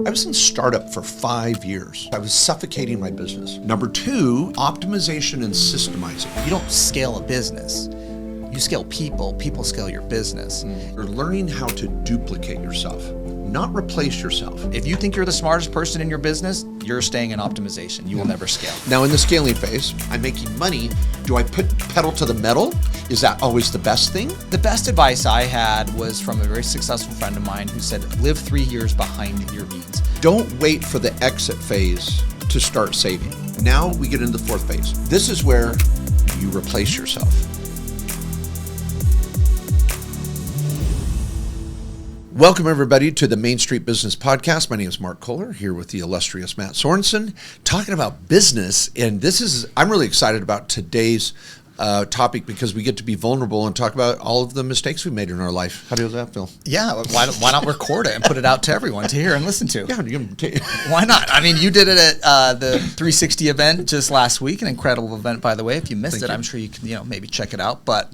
I was in startup for 5 years. I was suffocating my business. Number 2, optimization and systemizing. You don't scale a business. You scale people. People scale your business. You're learning how to duplicate yourself, not replace yourself. If you think you're the smartest person in your business, you're staying in optimization. You will never scale. Now in the scaling phase, I'm making money. Do I put pedal to the metal? Is that always the best thing? The best advice I had was from a very successful friend of mine who said, live 3 years behind your needs. Don't wait for the exit phase to start saving. Now we get into the 4th phase. This is where you replace yourself. Welcome, everybody, to the Main Street Business Podcast. My name is Mark Kohler, here with the illustrious Mat Sorensen, talking about business. And I'm really excited about today's topic because we get to be vulnerable and talk about all of the mistakes we made in our life. How does that feel? Yeah, why not record it and put it out to everyone to hear and listen to? Yeah, why not? I mean, you did it at the 360 event just last week, an incredible event, by the way. If you missed I'm sure you can maybe check it out. But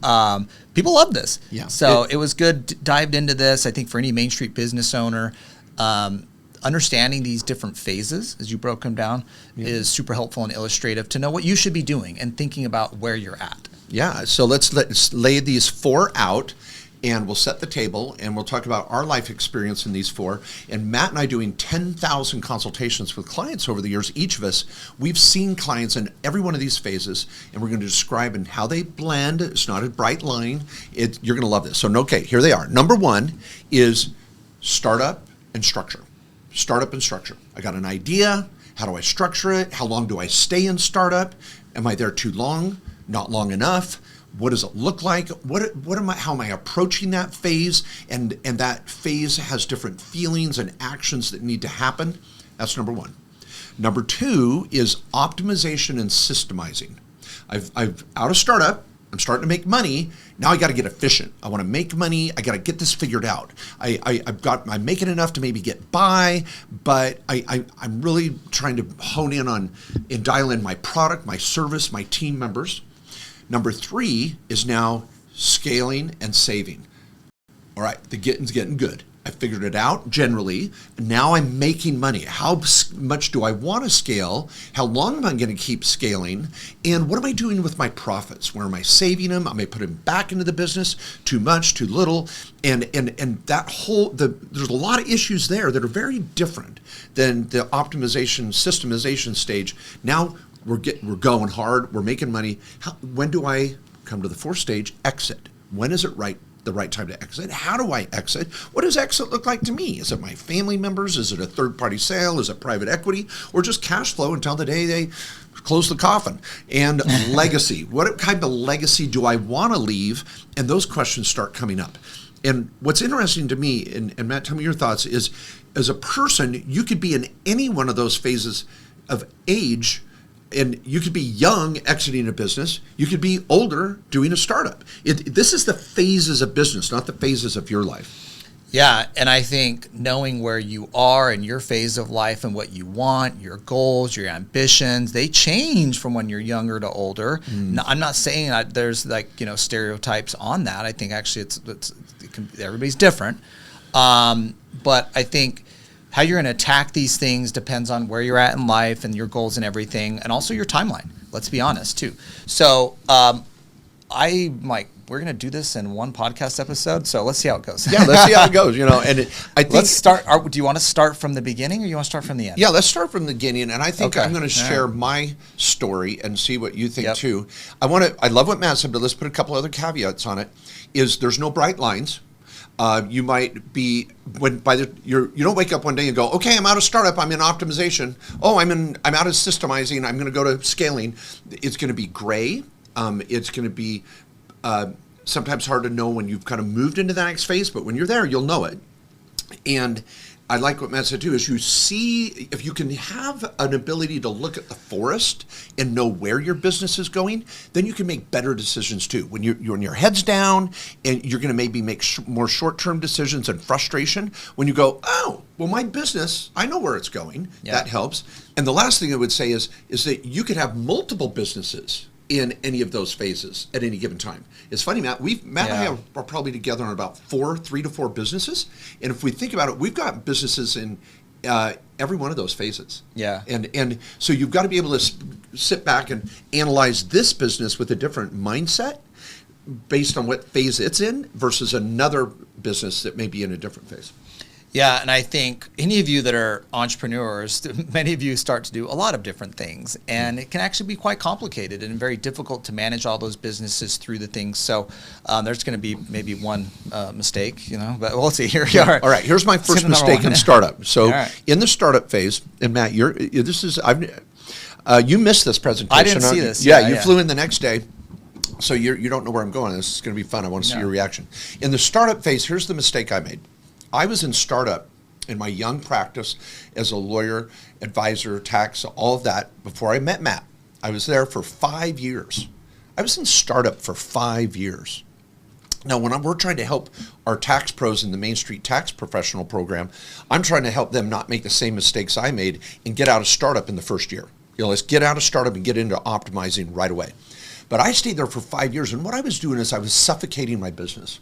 people love this. Yeah. So it was good, dived into this. I think for any Main Street business owner, understanding these different phases as you broke them down is super helpful and illustrative to know what you should be doing and thinking about where you're at. Yeah, so let's lay these 4 out, and we'll set the table, and we'll talk about our life experience in these 4. And Matt and I doing 10,000 consultations with clients over the years, each of us, we've seen clients in every one of these phases, and we're going to describe and how they blend. It's not a bright line. You're going to love this. So, okay, here they are. Number 1 is startup and structure. Startup and structure. I got an idea. How do I structure it? How long do I stay in startup? Am I there too long? Not long enough? What does it look like? How am I approaching that phase? And that phase has different feelings and actions that need to happen. That's number 1. Number 2 is optimization and systemizing. I've out of startup. I'm starting to make money. Now I got to get efficient. I want to make money. I got to get this figured out. I'm making enough to maybe get by, but I'm really trying to hone in on and dial in my product, my service, my team members. Number 3 is now scaling and saving. All right, the getting's getting good. I figured it out generally. Now I'm making money. How much do I want to scale? How long am I going to keep scaling? And what am I doing with my profits? Where am I saving them? Am I putting them back into the business? Too much, too little? And that there's a lot of issues there that are very different than the optimization, systemization stage. Now we're going hard. We're making money. When do I come to the 4th stage? Exit. When is it the right time to exit? How do I exit? What does exit look like to me? Is it my family members? Is it a third-party sale? Is it private equity? Or just cash flow until the day they close the coffin? And legacy. What kind of legacy do I want to leave? And those questions start coming up. And what's interesting to me, and Matt, tell me your thoughts, is as a person, you could be in any one of those phases of age. And you could be young exiting a business. You could be older doing a startup. This is the phases of business, not the phases of your life. Yeah, and I think knowing where you are in your phase of life and what you want, your goals, your ambitions, they change from when you're younger to older. Now, I'm not saying that there's stereotypes on that. I think actually everybody's different. But I think how you're going to attack these things depends on where you're at in life and your goals and everything, and also your timeline. Let's be honest, too. So we're going to do this in one podcast episode, so let's see how it goes. Yeah, let's see how it goes. I think let's start. Do you want to start from the beginning, or you want to start from the end? Yeah, let's start from the beginning, and I think I'm going to share my story and see what you think too. I love what Matt said, but let's put a couple other caveats on it. There's no bright lines. You might be you don't wake up one day and go, okay, I'm out of startup, I'm in optimization. Oh, I'm out of systemizing, I'm going to go to scaling. It's going to be gray. It's going to be sometimes hard to know when you've kind of moved into the next phase, but when you're there, you'll know it. And I like what Matt said too, is you see, if you can have an ability to look at the forest and know where your business is going, then you can make better decisions too. When your head's down and you're going to maybe make more short-term decisions and frustration, when you go, oh, well, my business, I know where it's going. Yeah. That helps. And the last thing I would say is that you could have multiple businesses in any of those phases at any given time. It's funny, Matt and I are probably together on about 3 to 4 businesses. And if we think about it, we've got businesses in every one of those phases. Yeah. And so you've got to be able to sit back and analyze this business with a different mindset based on what phase it's in versus another business that may be in a different phase. Yeah, and I think any of you that are entrepreneurs, many of you start to do a lot of different things, and it can actually be quite complicated and very difficult to manage all those businesses through the things. So there's going to be maybe one mistake, but we'll see. Here we are. All right, here's my first mistake in startup. So right. In the startup phase, and Matt, you missed this presentation. I didn't see this. Yeah, you flew in the next day. So you don't know where I'm going. This is going to be fun. I want to see your reaction. In the startup phase, here's the mistake I made. I was in startup in my young practice as a lawyer, advisor, tax, all of that before I met Matt. I was there for 5 years. I was in startup for 5 years. Now, when we're trying to help our tax pros in the Main Street Tax Professional Program, I'm trying to help them not make the same mistakes I made and get out of startup in the first year. Let's get out of startup and get into optimizing right away. But I stayed there for 5 years, and what I was doing is I was suffocating my business.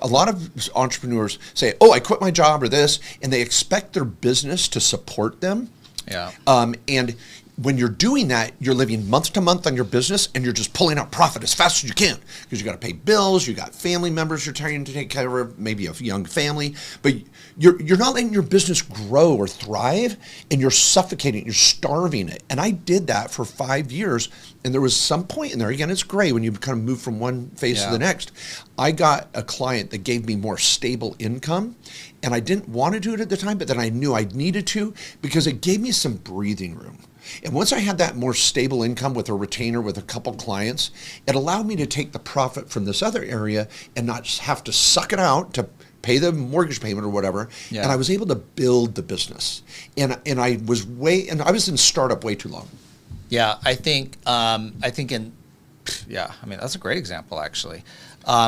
A lot of entrepreneurs say, oh, I quit my job or this, and they expect their business to support them. Yeah. And when you're doing that, you're living month to month on your business, and you're just pulling out profit as fast as you can because you got to pay bills, you got family members you're trying to take care of, maybe a young family, but you're not letting your business grow or thrive, and you're suffocating, you're starving it. And I did that for 5 years, and there was some point in there, again, it's gray when you kind of move from one phase to the next. I got a client that gave me more stable income, and I didn't want to do it at the time, but then I knew I needed to because it gave me some breathing room. And once I had that more stable income with a retainer with a couple clients, it allowed me to take the profit from this other area and not just have to suck it out to pay the mortgage payment or whatever. Yeah. And I was able to build the business. And I was in startup way too long. Yeah, I think that's a great example actually.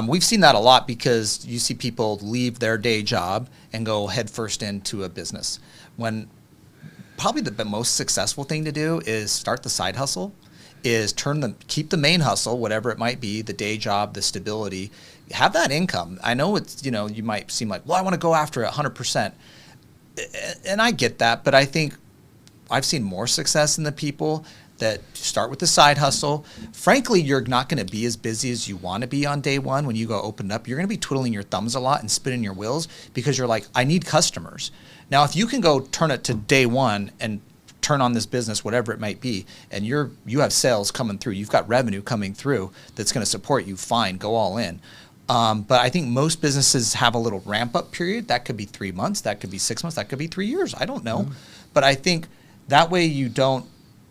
We've seen that a lot because you see people leave their day job and go headfirst into a business when probably the most successful thing to do is start the side hustle, is keep the main hustle, whatever it might be, the day job, the stability, have that income. I know it's, you might seem like, well, I want to go after it 100%. And I get that, but I think I've seen more success in the people that start with the side hustle. Frankly, you're not going to be as busy as you want to be on day one when you go open it up. You're going to be twiddling your thumbs a lot and spinning your wheels because you're like, I need customers. Now, if you can go turn it to day one and turn on this business, whatever it might be, and you have sales coming through, you've got revenue coming through that's going to support you, fine, go all in. But I think most businesses have a little ramp up period. That could be 3 months, that could be 6 months, that could be 3 years. I don't know. But I think that way you don't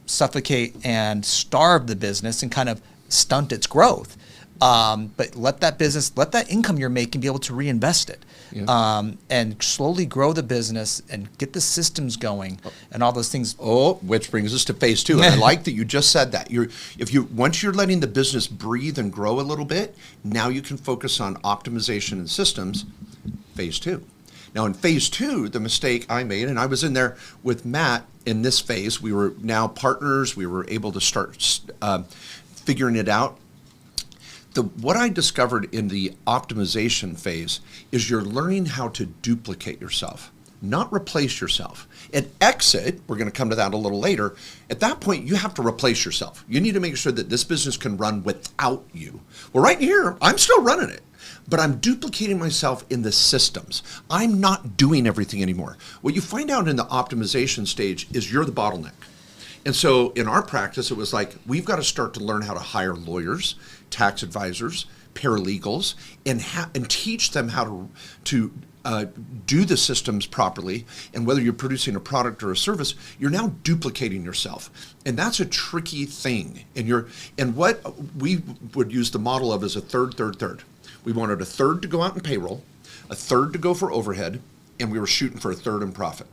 suffocate and starve the business and kind of stunt its growth. But let that income you're making be able to reinvest it. Yeah. And slowly grow the business and get the systems going and all those things. Oh, which brings us to phase two. And I like that you just said that. Once you're letting the business breathe and grow a little bit, now you can focus on optimization and systems. Phase two. Now in phase two, the mistake I made, and I was in there with Matt in this phase, we were now partners, we were able to start figuring it out. What I discovered in the optimization phase is you're learning how to duplicate yourself, not replace yourself. At exit, we're going to come to that a little later, at that point you have to replace yourself. You need to make sure that this business can run without you. Well, right here, I'm still running it, but I'm duplicating myself in the systems. I'm not doing everything anymore. What you find out in the optimization stage is you're the bottleneck. And so in our practice, it was like, we've got to start to learn how to hire lawyers, tax advisors, paralegals, and teach them how to do the systems properly. And whether you're producing a product or a service, you're now duplicating yourself. And that's a tricky thing. And what we would use the model of is a third. We wanted a third to go out in payroll, a third to go for overhead, and we were shooting for a third in profit.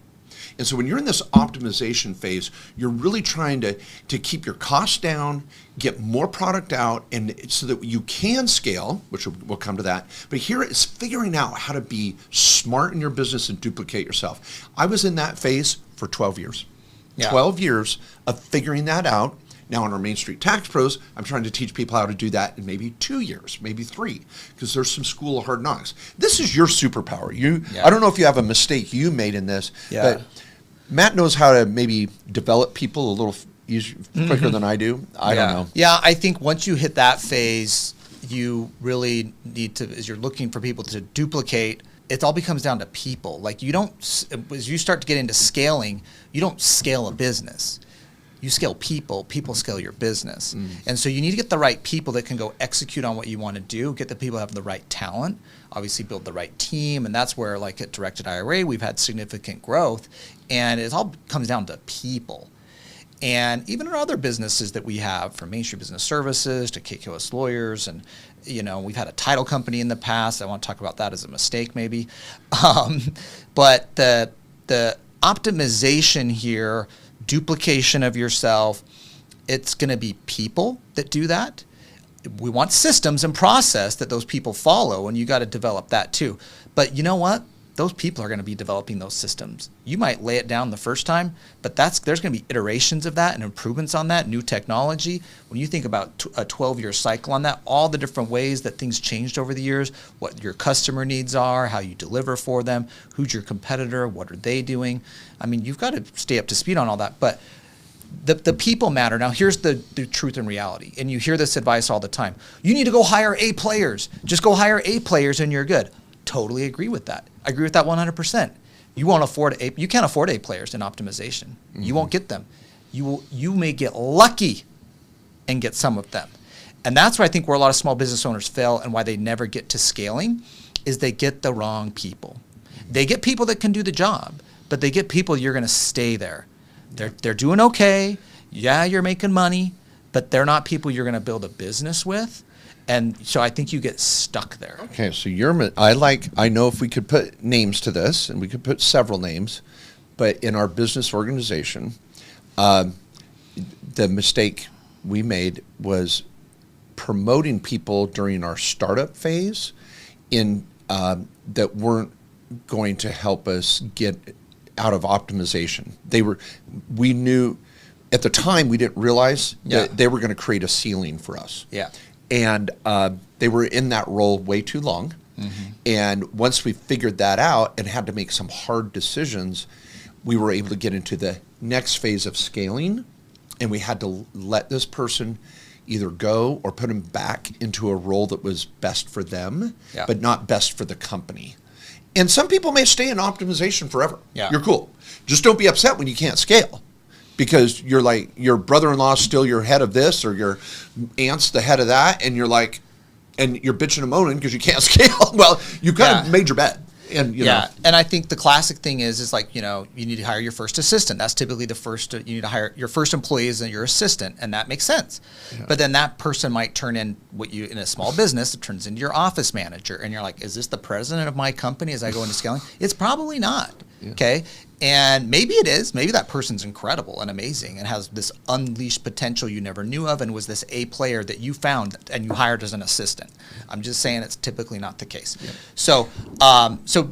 And so when you're in this optimization phase, you're really trying to keep your costs down, get more product out, and so that you can scale, which we'll come to that. But here it's figuring out how to be smart in your business and duplicate yourself. I was in that phase for 12 years. Yeah. 12 years of figuring that out. Now on our Main Street Tax Pros, I'm trying to teach people how to do that in maybe 2 years, maybe 3, because there's some school of hard knocks. This is your superpower. I don't know if you have a mistake you made in this, but Matt knows how to maybe develop people a little quicker than I do. I don't know. Yeah, I think once you hit that phase, you really need to, as you're looking for people to duplicate, it all becomes down to people. Like you don't, as you start to get into scaling, you don't scale a business. You scale people, people scale your business. And so you need to get the right people that can go execute on what you want to do, get the people who have the right talent, obviously build the right team. And that's where, like at Directed IRA, we've had significant growth. And it all comes down to people. And even in other businesses that we have, from Main Street Business Services to KKOS Lawyers, and we've had a title company in the past. I want to talk about that as a mistake, maybe. But the optimization here, duplication of yourself, it's going to be people that do that. We want systems and process that those people follow, and you got to develop that too. But you know what? Those people are going to be developing those systems. You might lay it down the first time, but there's going to be iterations of that and improvements on that, new technology. When you think about a 12-year cycle on that, all the different ways that things changed over the years, what your customer needs are, how you deliver for them, who's your competitor, what are they doing? I mean, you've got to stay up to speed on all that. But the people matter. Now, here's the truth and reality. And you hear this advice all the time. You need to go hire A players. Just go hire A players and you're good. Totally agree with that. I agree with that 100%. You can't afford A players in optimization. You won't get them. You may get lucky and get some of them. And that's why I think where a lot of small business owners fail and why they never get to scaling is they get the wrong people. They get people that can do the job, but they get people you're going to stay there. They're doing okay. Yeah, you're making money, but they're not people you're going to build a business with. And so I think you get stuck there. Okay, so I know if we could put names to this, and we could put several names, but in our business organization, the mistake we made was promoting people during our startup phase that weren't going to help us get out of optimization. We knew at the time, we didn't realize that they were going to create a ceiling for us. Yeah. And they were in that role way too long. And once we figured that out and had to make some hard decisions, we were able to get into the next phase of scaling. And we had to let this person either go or put them back into a role that was best for them, but not best for the company. And some people may stay in optimization forever. Yeah. You're cool. Just don't be upset when you can't scale. Because you're like, your brother-in-law is still your head of this, or your aunt's the head of that, and you're like, and you're bitching and moaning because you can't scale. Well, you kind of made your bed. And you know. And I think the classic thing is like, you need to hire your first assistant. That's typically the first, you need to hire your first employee is your assistant, and that makes sense. Yeah. But then that person might turn in in a small business, it turns into your office manager, and you're like, is this the president of my company as I go into scaling? It's probably not. Yeah. Okay. And maybe it is. Maybe that person's incredible and amazing and has this unleashed potential you never knew of and was this A player that you found and you hired as an assistant. I'm just saying it's typically not the case. Yeah. So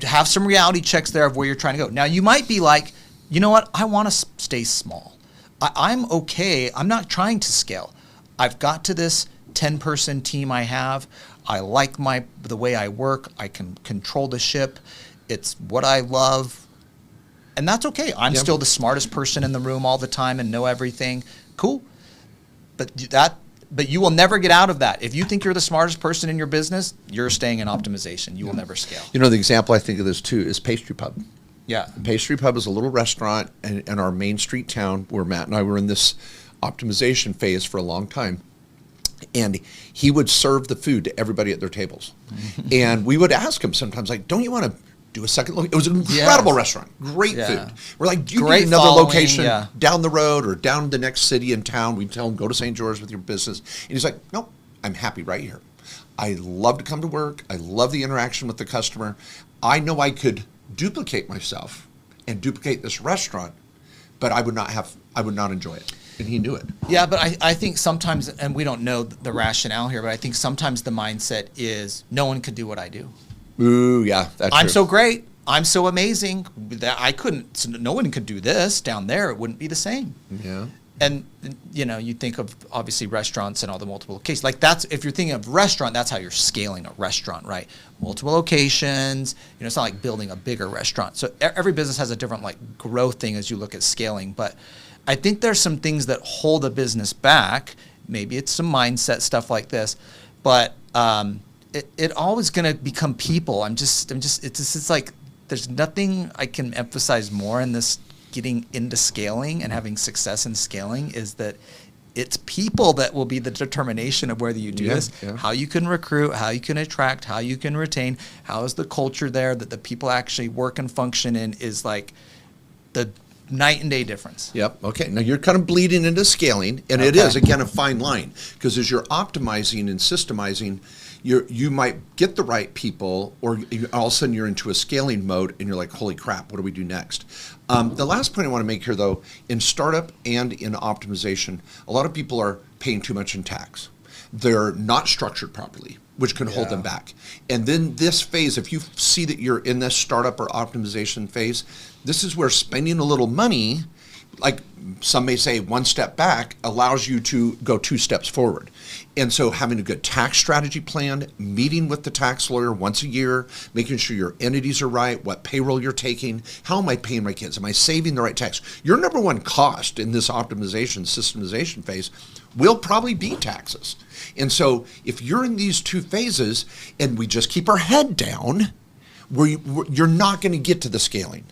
have some reality checks there of where you're trying to go. Now, you might be like, you know what? I want to stay small. I'm okay. I'm not trying to scale. I've got to this 10-person team I have. I like the way I work. I can control the ship. It's what I love. And that's okay. I'm still the smartest person in the room all the time and know everything. Cool. But you will never get out of that. If you think you're the smartest person in your business, you're staying in optimization. You will never scale. The example I think of this too is Pastry Pub. Yeah. Pastry Pub is a little restaurant in our Main Street town where Matt and I were in this optimization phase for a long time. And he would serve the food to everybody at their tables. And we would ask him sometimes, like, don't you want to do a second location? It was an incredible restaurant. Great food. We're like, do you need another location down the road or down the next city in town? We tell him, go to St. George with your business. And he's like, nope, I'm happy right here. I love to come to work. I love the interaction with the customer. I know I could duplicate myself and duplicate this restaurant, but I would not enjoy it. And he knew it. Yeah, but I think sometimes, and we don't know the rationale here, but I think sometimes the mindset is no one could do what I do. Ooh, yeah, that's I'm true. so great. I'm so amazing that no one could do this down there. It wouldn't be the same. Yeah. And you think of obviously restaurants and all the multiple locations. Like that's, if you're thinking of restaurant, that's how you're scaling a restaurant, right? Multiple locations. It's not like building a bigger restaurant. So every business has a different like growth thing as you look at scaling. But I think there's some things that hold a business back. Maybe it's some mindset stuff like this, but it always going to become people. It's like there's nothing I can emphasize more in this. Getting into scaling and having success in scaling is that it's people that will be the determination of whether you do this, how you can recruit, how you can attract, how you can retain, how is the culture there that the people actually work and function in is like the night and day difference. Yep. Okay. Now you're kind of bleeding into scaling, and it is, again, a fine line, because as you're optimizing and systemizing, you might get the right people, or all of a sudden you're into a scaling mode and you're like, holy crap, what do we do next? The last point I want to make here, though, in startup and in optimization, a lot of people are paying too much in tax. They're not structured properly, which can hold them back. And then this phase, if you see that you're in this startup or optimization phase, this is where spending a little money, like some may say one step back, allows you to go 2 steps forward. And so having a good tax strategy plan, meeting with the tax lawyer once a year, making sure your entities are right, what payroll you're taking, how am I paying my kids, am I saving the right tax? Your number one cost in this optimization, systemization phase will probably be taxes. And so if you're in these 2 phases and we just keep our head down, you're not going to get to the scaling.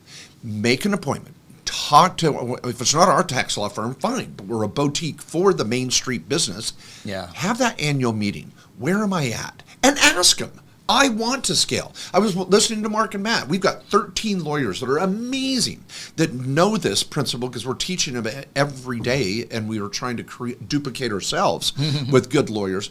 Make an appointment. Talk to, if it's not our tax law firm, fine, but we're a boutique for the Main Street business. Yeah. Have that annual meeting. Where am I at? And ask them. I want to scale. I was listening to Mark and Matt. We've got 13 lawyers that are amazing that know this principle because we're teaching them every day, and we are trying to duplicate ourselves with good lawyers.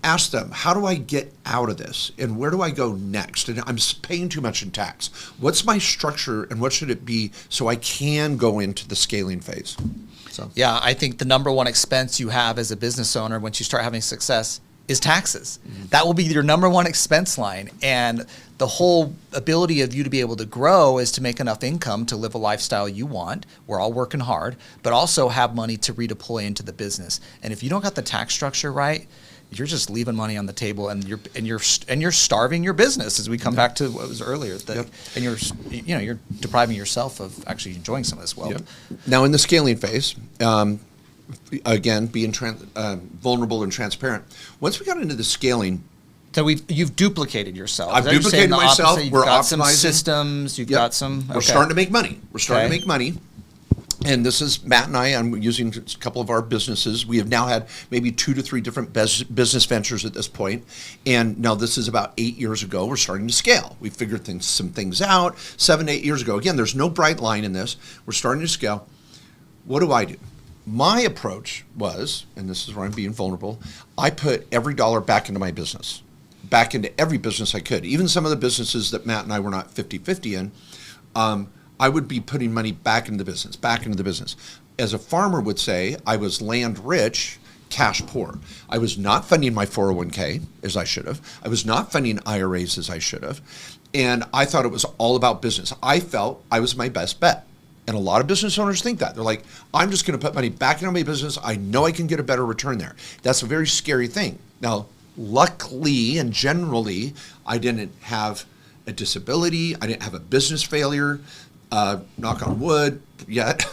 Ask them, how do I get out of this? And where do I go next? And I'm paying too much in tax. What's my structure and what should it be so I can go into the scaling phase? So. Yeah, I think the number one expense you have as a business owner once you start having success is taxes. Mm-hmm. That will be your number one expense line. And the whole ability of you to be able to grow is to make enough income to live a lifestyle you want. We're all working hard, but also have money to redeploy into the business. And if you don't got the tax structure right, you're just leaving money on the table, and you're starving your business. As we come back to what was earlier, and you're depriving yourself of actually enjoying some of this wealth. Yep. Now in the scaling phase, again, being vulnerable and transparent. Once we got into the scaling, so you've duplicated yourself. I've duplicated myself. You've we're got optimizing some systems. You've got some. We're starting to make money. We're starting to make money. And this is Matt and I. I'm using a couple of our businesses. We have now had maybe 2 to 3 different business ventures at this point. And now this is about 8 years ago. We're starting to scale. We figured some things out 7 to 8 years ago. Again, there's no bright line in this. We're starting to scale. What do? My approach was, and this is where I'm being vulnerable, I put every dollar back into my business, back into every business I could. Even some of the businesses that Matt and I were not 50-50 in, I would be putting money back into the business. As a farmer would say, I was land rich, cash poor. I was not funding my 401k as I should have. I was not funding IRAs as I should have. And I thought it was all about business. I felt I was my best bet. And a lot of business owners think that. They're like, I'm just going to put money back into my business. I know I can get a better return there. That's a very scary thing. Now, luckily and generally, I didn't have a disability. I didn't have a business failure. Knock on wood yet.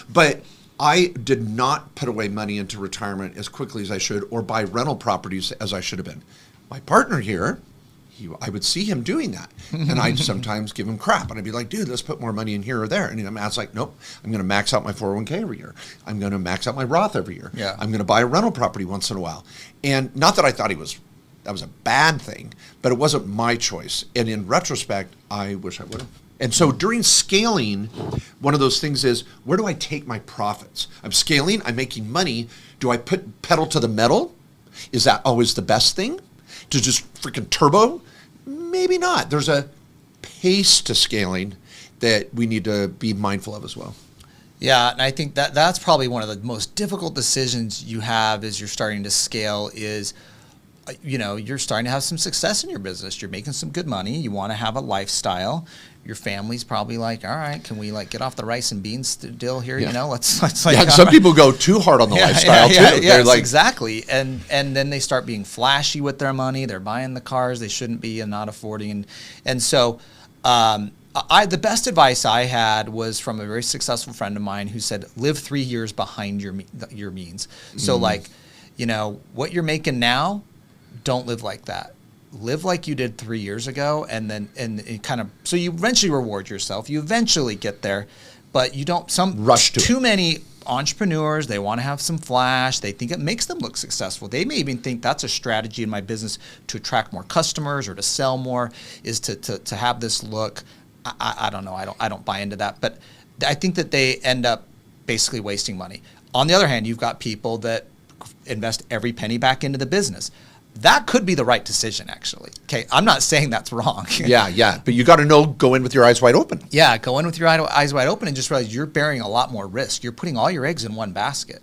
But I did not put away money into retirement as quickly as I should, or buy rental properties as I should have been. My partner here, I would see him doing that, and I'd sometimes give him crap, and I'd be like, dude, let's put more money in here or there. And I was like, nope, I'm going to max out my 401k every year. I'm going to max out my Roth every year. Yeah. I'm going to buy a rental property once in a while. And not that I thought that was a bad thing, but it wasn't my choice. And in retrospect, I wish I would have. And so during scaling, one of those things is, where do I take my profits? I'm scaling, I'm making money. Do I put pedal to the metal? Is that always the best thing? To just freaking turbo? Maybe not. There's a pace to scaling that we need to be mindful of as well. Yeah, and I think that's probably one of the most difficult decisions you have as you're starting to scale is, you're starting to have some success in your business. You're making some good money. You want to have a lifestyle. your family's probably like, all right, can we like get off the rice and beans deal here? Yeah. You know, let's like. Yeah, and some people go too hard on the lifestyle too. Yeah, They're like, exactly. And then they start being flashy with their money. They're buying the cars they shouldn't be and not affording. And so the best advice I had was from a very successful friend of mine who said, live 3 years behind your means. So like, you know, what you're making now, don't live like that. Live like you did 3 years ago, and it kind of, so you eventually reward yourself. You eventually get there, but you don't, rush to too many entrepreneurs, they want to have some flash. They think it makes them look successful. They may even think that's a strategy in my business to attract more customers or to sell more, is to have this look. I don't know. I don't buy into that, but I think that they end up basically wasting money. On the other hand, you've got people that invest every penny back into the business. That could be the right decision, actually. Okay, I'm not saying that's wrong. yeah, but you got to go in with your eyes wide open. Yeah, go in with your eyes wide open and just realize you're bearing a lot more risk. You're putting all your eggs in one basket.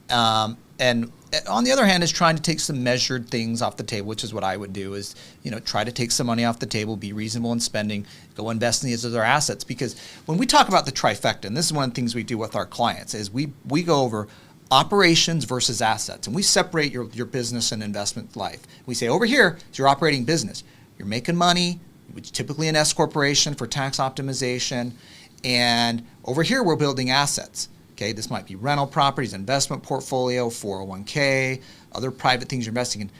And on the other hand, is trying to take some measured things off the table, which is what I would do, is, you know, try to take some money off the table, be reasonable in spending, go invest in these other assets. Because when we talk about the trifecta, and this is one of the things we do with our clients, is we go over operations versus assets. And we separate your business and investment life. We say, over here is your operating business. You're making money, which is typically an S corporation for tax optimization. And over here, we're building assets. Okay, this might be rental properties, investment portfolio, 401k, other private things you're investing in.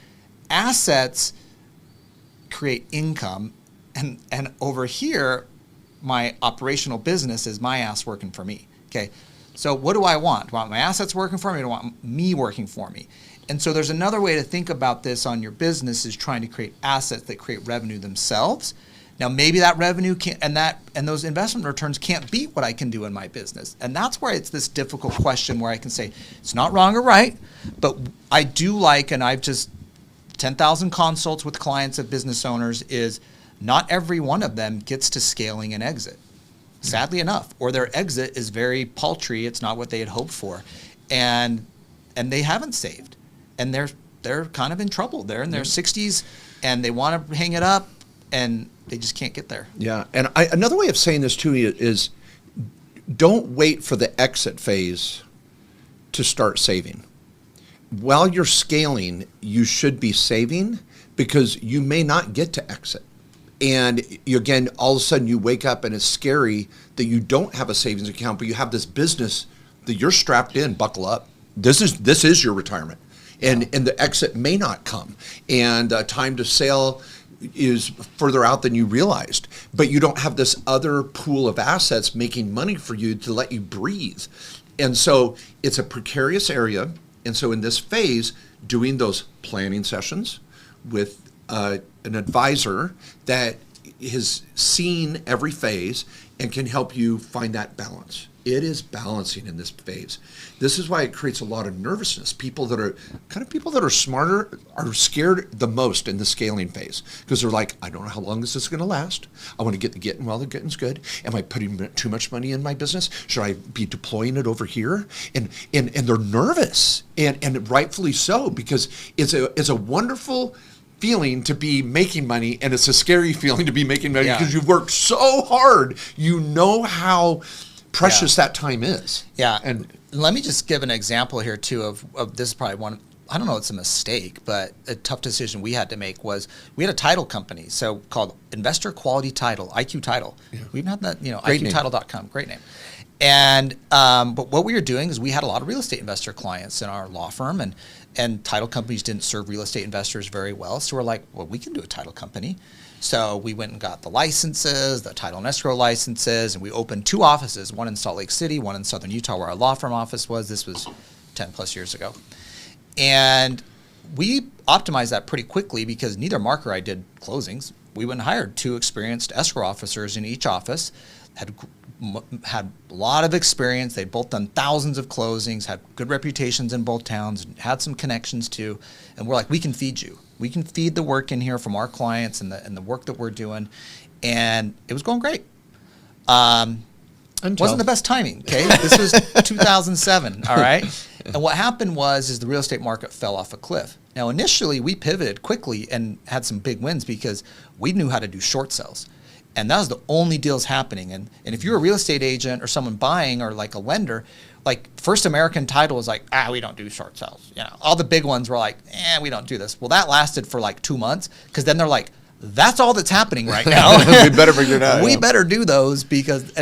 Assets create income. And over here, my operational business is my ass working for me. Okay. So what do I want? Do I want my assets working for me, or do I want me working for me? And so there's another way to think about this on your business, is trying to create assets that create revenue themselves. Now maybe that revenue can't, and those investment returns can't beat what I can do in my business. And that's where it's this difficult question where I can say it's not wrong or right, but I do like, and I've just 10,000 consults with clients of business owners, is not every one of them gets to scaling and exit. Sadly enough, or their exit is very paltry. It's not what they had hoped for, and they haven't saved, and they're kind of in trouble. They're in their 60s, and they want to hang it up, and they just can't get there. Yeah, and another way of saying this too is, don't wait for the exit phase to start saving. While you're scaling, you should be saving, because you may not get to exit. And again, all of a sudden you wake up and it's scary that you don't have a savings account, but you have this business that you're strapped in, buckle up. This is your retirement. And the exit may not come. And time to sale is further out than you realized. But you don't have this other pool of assets making money for you to let you breathe. And so it's a precarious area. And so in this phase, doing those planning sessions with an advisor that has seen every phase and can help you find that balance. It is balancing in this phase. This is why it creates a lot of nervousness. People that are smarter are scared the most in the scaling phase, because they're like, I don't know how long this is going to last. I want to get the getting while the getting's good. Am I putting too much money in my business? Should I be deploying it over here? And they're nervous, and rightfully so, because it's a wonderful feeling to be making money, and it's a scary feeling to be making money, because you've worked so hard. You know how precious that time is. Yeah. And let me just give an example here too of this is probably one, I don't know, it's a mistake, but a tough decision we had to make was, we had a title company, so called Investor Quality Title, IQ Title. Yeah. We've had that, IQtitle.com, great name. And but what we were doing is, we had a lot of real estate investor clients in our law firm, and title companies didn't serve real estate investors very well. So we're like, well, we can do a title company. So we went and got the licenses, the title and escrow licenses, and we opened 2 offices, one in Salt Lake City, one in Southern Utah, where our law firm office was. This was 10 plus years ago. And we optimized that pretty quickly, because neither Mark or I did closings. We went and hired 2 experienced escrow officers in each office, had a lot of experience. They'd both done thousands of closings, had good reputations in both towns, had some connections too. And we're like, we can feed you. We can feed the work in here from our clients and the work that we're doing. And it was going great. Wasn't the best timing, okay? This was 2007, all right? And what happened is the real estate market fell off a cliff. Now, initially, we pivoted quickly and had some big wins, because we knew how to do short sales. And that was the only deals happening. And if you're a real estate agent or someone buying or like a lender, like First American Title was like, we don't do short sales. You know, all the big ones were like, we don't do this. Well, that lasted for like 2 months because then they're like, that's all that's happening right now. We better figure it out. We better do those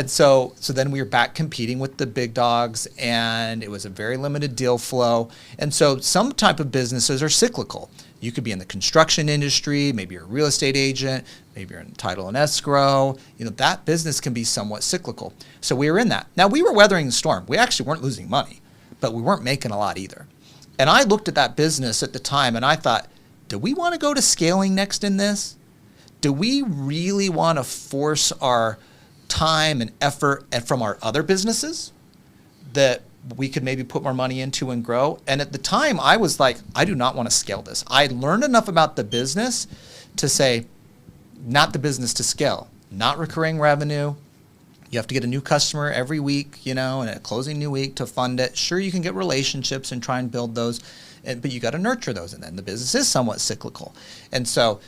so then we were back competing with the big dogs, and it was a very limited deal flow. And so some type of businesses are cyclical. You could be in the construction industry, maybe you're a real estate agent, maybe you're in title and escrow. You know, that business can be somewhat cyclical. So we were in that. Now we were weathering the storm. We actually weren't losing money, but we weren't making a lot either. And I looked at that business at the time and I thought, do we want to go to scaling next in this? Do we really want to force our time and effort from our other businesses that we could maybe put more money into and grow? And at the time, I was like, I do not want to scale this. I learned enough about the business to say, not the business to scale, not recurring revenue. You have to get a new customer every week, you know, and a closing new week to fund it. Sure, you can get relationships and try and build those, but you got to nurture those. And then the business is somewhat cyclical. And so,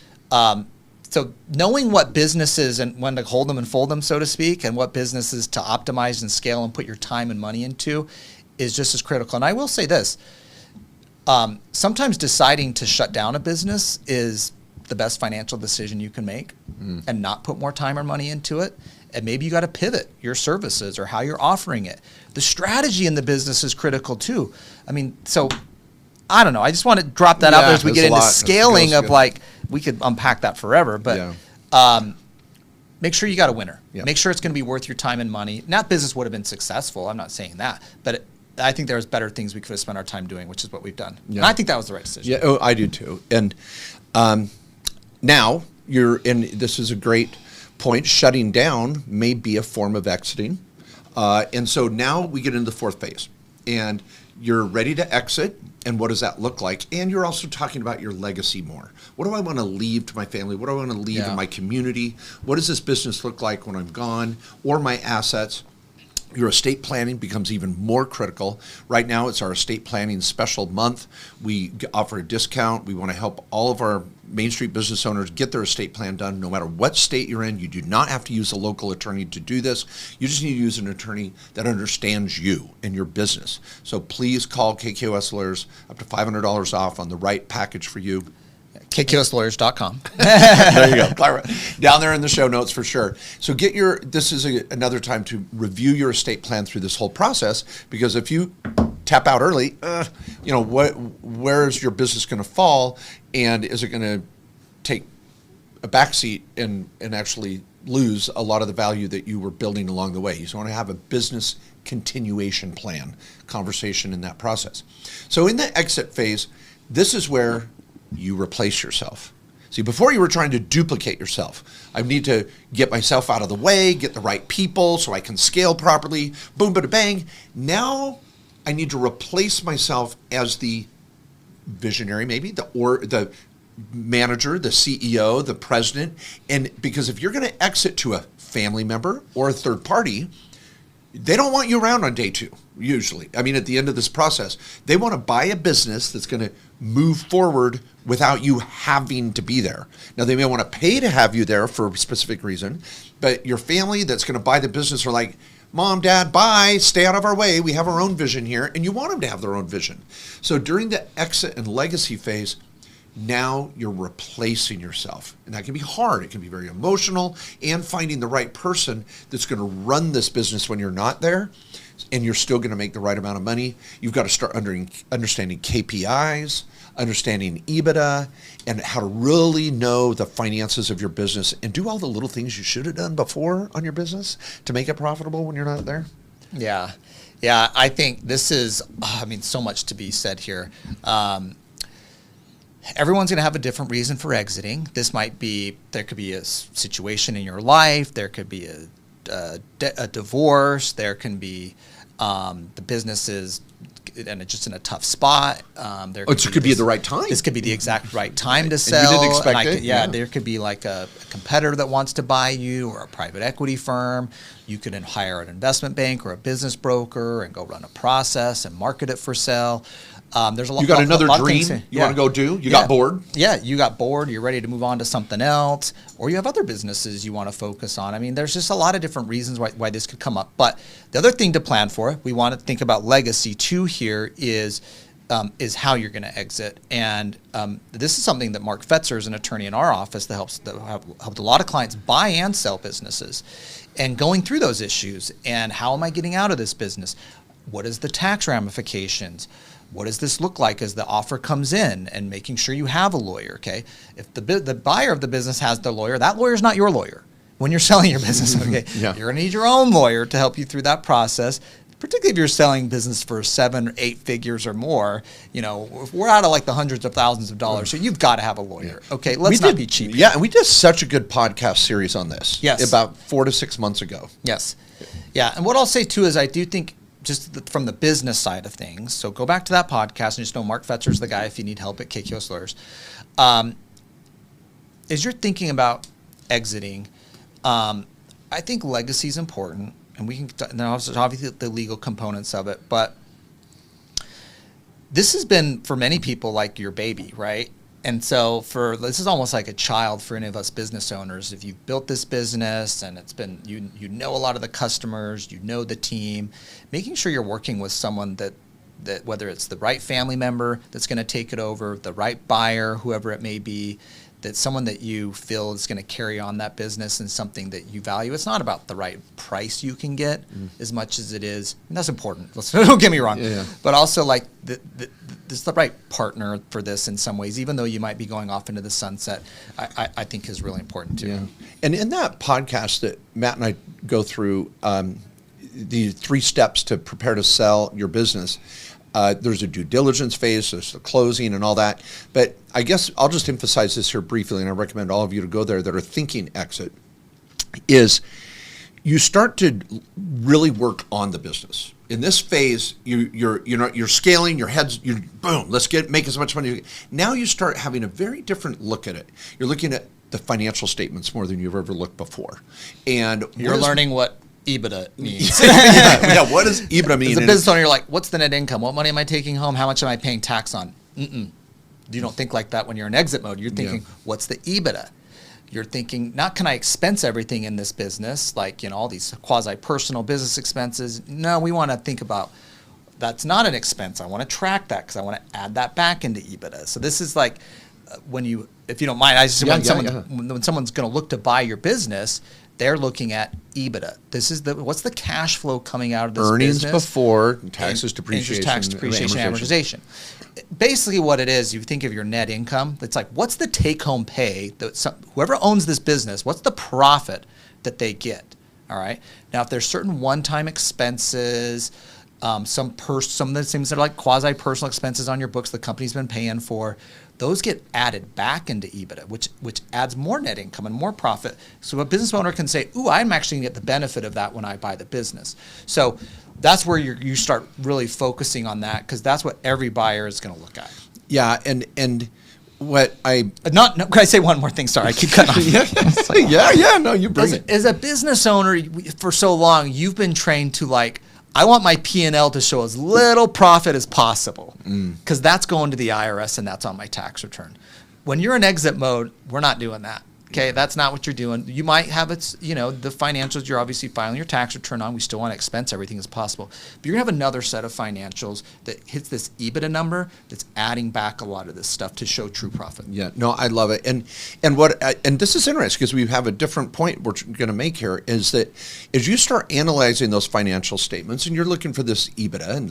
so knowing what businesses and when to hold them and fold them, so to speak, and what businesses to optimize and scale and put your time and money into is just as critical. And I will say this, sometimes deciding to shut down a business is the best financial decision you can make and not put more time or money into it. And maybe you got to pivot your services or how you're offering it. The strategy in the business is critical too. I mean, so I don't know. I just want to drop that out there as we get into scaling of like, we could unpack that forever, but make sure you got a winner. Yeah. Make sure it's going to be worth your time and money. That business would have been successful. I'm not saying that, but I think there's better things we could have spent our time doing, which is what we've done. Yeah. And I think that was the right decision. Yeah, I do too. And now this is a great point. Shutting down may be a form of exiting. And so now we get into the fourth phase. And you're ready to exit, and what does that look like? And you're also talking about your legacy more. What do I want to leave to my family? What do I want to leave in my community? What does this business look like when I'm gone, or my assets? Your estate planning becomes even more critical. Right now, it's our estate planning special month. We offer a discount. We want to help all of our Main Street business owners get their estate plan done. No matter what state you're in, you do not have to use a local attorney to do this. You just need to use an attorney that understands you and your business. So please call KKOS Lawyers, up to $500 off on the right package for you. KKOSlawyers.com. There you go. Down there in the show notes for sure. So this is another time to review your estate plan through this whole process, because if you tap out early, where is your business going to fall, and is it going to take a backseat and actually lose a lot of the value that you were building along the way? You just want to have a business continuation plan conversation in that process. So in the exit phase, this is where you replace yourself. See, before you were trying to duplicate yourself. I need to get myself out of the way, get the right people so I can scale properly, boom, bada, bang. Now I need to replace myself as the visionary, maybe, the manager, the CEO, the president. And because if you're going to exit to a family member or a third party, they don't want you around on day two, usually. I mean, at the end of this process, they want to buy a business that's going to move forward without you having to be there. Now, they may want to pay to have you there for a specific reason, but your family that's going to buy the business are like, Mom, Dad, bye, stay out of our way. We have our own vision here, and you want them to have their own vision. So during the exit and legacy phase, now you're replacing yourself. And that can be hard. It can be very emotional, and finding the right person that's going to run this business when you're not there, and you're still going to make the right amount of money. You've got to start understanding KPIs, understanding EBITDA, and how to really know the finances of your business and do all the little things you should have done before on your business to make it profitable when you're not there. Yeah. Yeah, I think this is, so much to be said here. Everyone's going to have a different reason for exiting. There could be a situation in your life. There could be a divorce. There can be the business is and it's just in a tough spot. It could be at the right time. This could be the exact right time to sell. And you didn't expect it. Yeah, there could be like a competitor that wants to buy you, or a private equity firm. You could hire an investment bank or a business broker and go run a process and market it for sale. There's a lot. You got another lot of dream things you want to go do? You got bored? Yeah, you got bored. You're ready to move on to something else, or you have other businesses you want to focus on. I mean, there's just a lot of different reasons why this could come up. But the other thing to plan for, we want to think about legacy too. Here is how you're going to exit, and this is something that Mark Fetzer is an attorney in our office that helped a lot of clients buy and sell businesses, and going through those issues and how am I getting out of this business? What is the tax ramifications? What does this look like as the offer comes in, and making sure you have a lawyer, okay? If the buyer of the business has the lawyer, that lawyer is not your lawyer when you're selling your business, okay? Yeah. You're going to need your own lawyer to help you through that process, particularly if you're selling business for 7 or 8 figures or more. You know, if we're out of like the hundreds of thousands of dollars, so you've got to have a lawyer, okay? Let's not be cheap. Yeah, and we did such a good podcast series on this. Yes. About 4 to 6 months ago. Yes. Yeah, and what I'll say too is I do think just from the business side of things, so go back to that podcast and just know Mark Fetzer's the guy if you need help at KKOS Lawyers. As you're thinking about exiting, I think legacy is important, and we can, and obviously the legal components of it, but this has been for many people like your baby, right? And so this is almost like a child for any of us business owners. If you've built this business and it's been, you know a lot of the customers, you know the team, making sure you're working with someone that whether it's the right family member that's going to take it over, the right buyer, whoever it may be, that's someone that you feel is going to carry on that business and something that you value. It's not about the right price you can get as much as it is, and that's important. Don't get me wrong, but also like this is the right partner for this in some ways, even though you might be going off into the sunset. I think is really important too. Yeah. And in that podcast that Matt and I go through, the 3 steps to prepare to sell your business. There's a due diligence phase, there's the closing and all that. But I guess I'll just emphasize this here briefly, and I recommend all of you to go there that are thinking exit, is you start to really work on the business. In this phase, you're scaling, your head's, boom, let's make as much money. Now you start having a very different look at it. You're looking at the financial statements more than you've ever looked before. And you're learning what EBITDA means. What does EBITDA mean? As a business owner, you're like, what's the net income? What money am I taking home? How much am I paying tax on? You don't think like that when you're in exit mode. You're thinking, what's the EBITDA? You're thinking, not can I expense everything in this business, like, all these quasi-personal business expenses. No, we want to think about, that's not an expense. I want to track that because I want to add that back into EBITDA. So this is like, if you don't mind, when someone's going to look to buy your business, they're looking at EBITDA. This is what's the cash flow coming out of this earnings business? before taxes, depreciation, tax, depreciation, amortization. Basically, what it is, you think of your net income. It's like, what's the take-home pay that whoever owns this business? What's the profit that they get? All right. Now, if there's certain one-time expenses, some of the things that are like quasi-personal expenses on your books the company's been paying for, those get added back into EBITDA, which adds more net income and more profit. So a business owner can say, ooh, I'm actually going to get the benefit of that when I buy the business. So that's where you start really focusing on that, because that's what every buyer is going to look at. Yeah, and what I... Can I say one more thing? Sorry, I keep cutting off. No, you bring it. As a business owner, for so long, you've been trained to like, I want my P&L to show as little profit as possible, because that's going to the IRS and that's on my tax return. When you're in exit mode, we're not doing that. Okay, that's not what you're doing. You might have the financials you're obviously filing your tax return on. We still want to expense everything as possible. But you're going to have another set of financials that hits this EBITDA number that's adding back a lot of this stuff to show true profit. Yeah, no, I love it. And this is interesting because we have a different point we're going to make here, is that as you start analyzing those financial statements and you're looking for this EBITDA and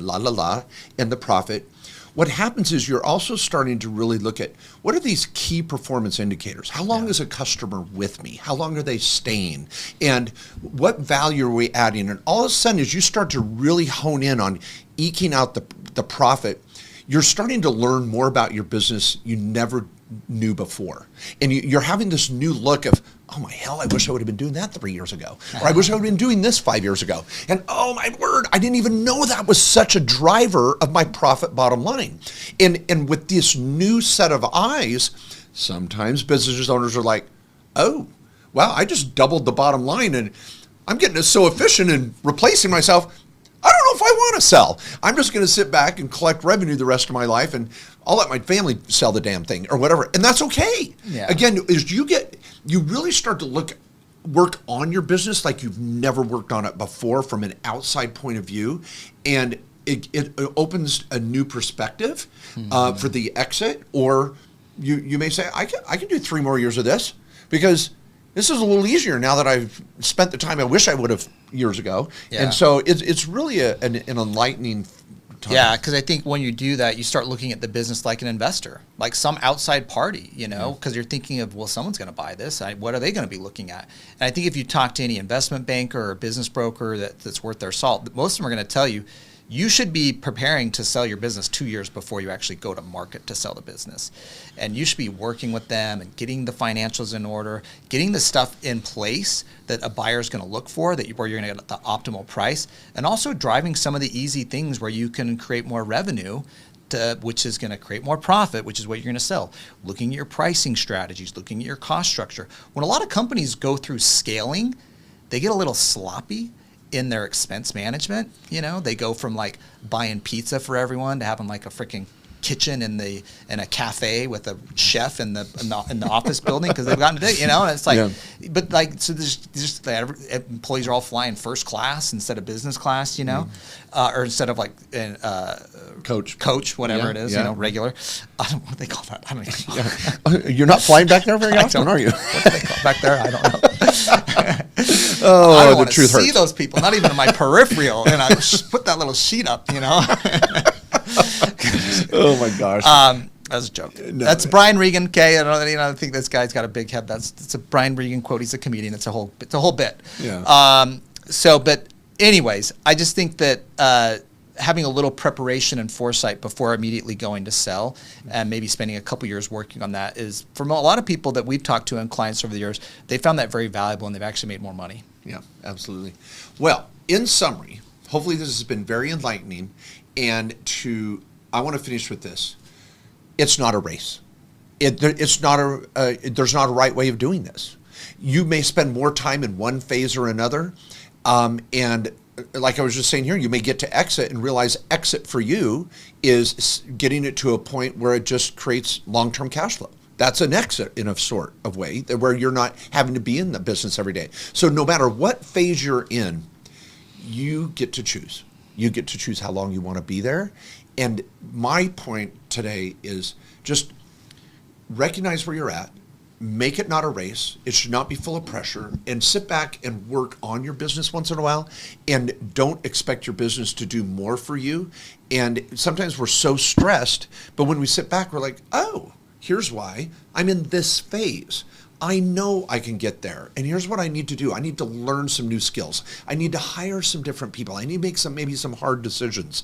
and the profit, what happens is you're also starting to really look at what are these key performance indicators? How long is a customer with me? How long are they staying? And what value are we adding? And all of a sudden, as you start to really hone in on eking out the profit, you're starting to learn more about your business you never knew before. And you're having this new look of, oh my hell, I wish I would have been doing that 3 years ago. Or I wish I would have been doing this 5 years ago. And oh my word, I didn't even know that was such a driver of my profit bottom line. And with this new set of eyes, sometimes business owners are like, oh, wow, I just doubled the bottom line and I'm getting so efficient in replacing myself. I don't know if I want to sell. I'm just going to sit back and collect revenue the rest of my life, and I'll let my family sell the damn thing or whatever. And that's okay. Yeah. Again, is you really start to work on your business like you've never worked on it before from an outside point of view, and it opens a new perspective for the exit. Or you may say, I can do 3 more years of this because this is a little easier now that I've spent the time I wish I would have years ago. Yeah. And so it's really an enlightening time. Yeah, because I think when you do that, you start looking at the business like an investor, like some outside party, because you're thinking of, well, someone's going to buy this. What are they going to be looking at? And I think if you talk to any investment banker or business broker that's worth their salt, most of them are going to tell you, you should be preparing to sell your business 2 years before you actually go to market to sell the business. And you should be working with them and getting the financials in order, getting the stuff in place that a buyer is going to look for, where you're going to get the optimal price, and also driving some of the easy things where you can create more revenue, which is going to create more profit, which is what you're going to sell. Looking at your pricing strategies, looking at your cost structure. When a lot of companies go through scaling, they get a little sloppy in their expense management. They go from like buying pizza for everyone to having like a freaking kitchen in a cafe with a chef in the office building because they've gotten to and it's like, but like, so there's just employees are all flying first class instead of business class, or instead of like coach, whatever it is, regular. I don't know what they call that. I don't know. You're not flying back there very often, are you? What do they call back there? I don't know. Oh, I don't want the to truth see hurts. those people, not even in my peripheral, and I put that little sheet up, Oh my gosh. That's a joke. No. That's Brian Regan. Okay, I think this guy's got a big head. It's a Brian Regan quote. He's a comedian. It's a whole bit. Yeah. But anyways, I just think that having a little preparation and foresight before immediately going to sell, and maybe spending a couple years working on that, is for a lot of people that we've talked to and clients over the years, they found that very valuable and they've actually made more money. Yeah, absolutely. Well, in summary, hopefully this has been very enlightening. And I want to finish with this. It's not a race. There's not a right way of doing this. You may spend more time in one phase or another. And like I was just saying here, you may get to exit and realize exit for you is getting it to a point where it just creates long-term cash flow. That's an exit in a sort of way where you're not having to be in the business every day. So no matter what phase you're in, you get to choose. You get to choose how long you want to be there. And my point today is just recognize where you're at, make it not a race. It should not be full of pressure, and sit back and work on your business once in a while, and don't expect your business to do more for you. And sometimes we're so stressed, but when we sit back, we're like, oh, here's why I'm in this phase. I know I can get there. And here's what I need to do. I need to learn some new skills. I need to hire some different people. I need to make maybe some hard decisions.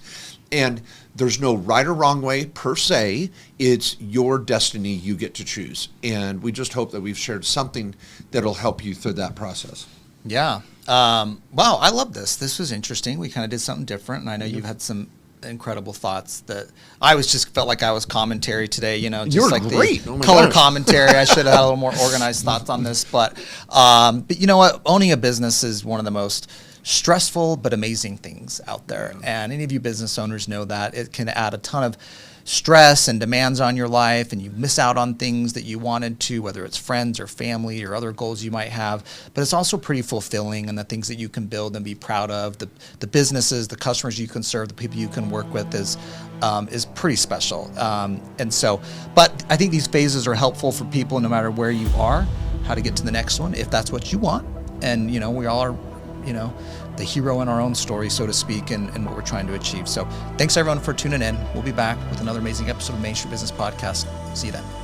And there's no right or wrong way per se. It's your destiny. You get to choose. And we just hope that we've shared something that'll help you through that process. Yeah. Wow. I love this. This was interesting. We kind of did something different. And I know you've had some incredible thoughts that I felt like I was commentary today, just You're like great. the color commentary. I should have had a little more organized thoughts on this, but you know what? Owning a business is one of the most stressful but amazing things out there. And any of you business owners know that it can add a ton of stress and demands on your life, and you miss out on things that you wanted to, whether it's friends or family or other goals you might have. But it's also pretty fulfilling, and the things that you can build and be proud of, the businesses, the customers you can serve, the people you can work with is pretty special. But I think these phases are helpful for people no matter where you are, how to get to the next one, if that's what you want. And, we all are, the hero in our own story, so to speak, and what we're trying to achieve. So thanks everyone for tuning in. We'll be back with another amazing episode of Main Street Business Podcast. See you then.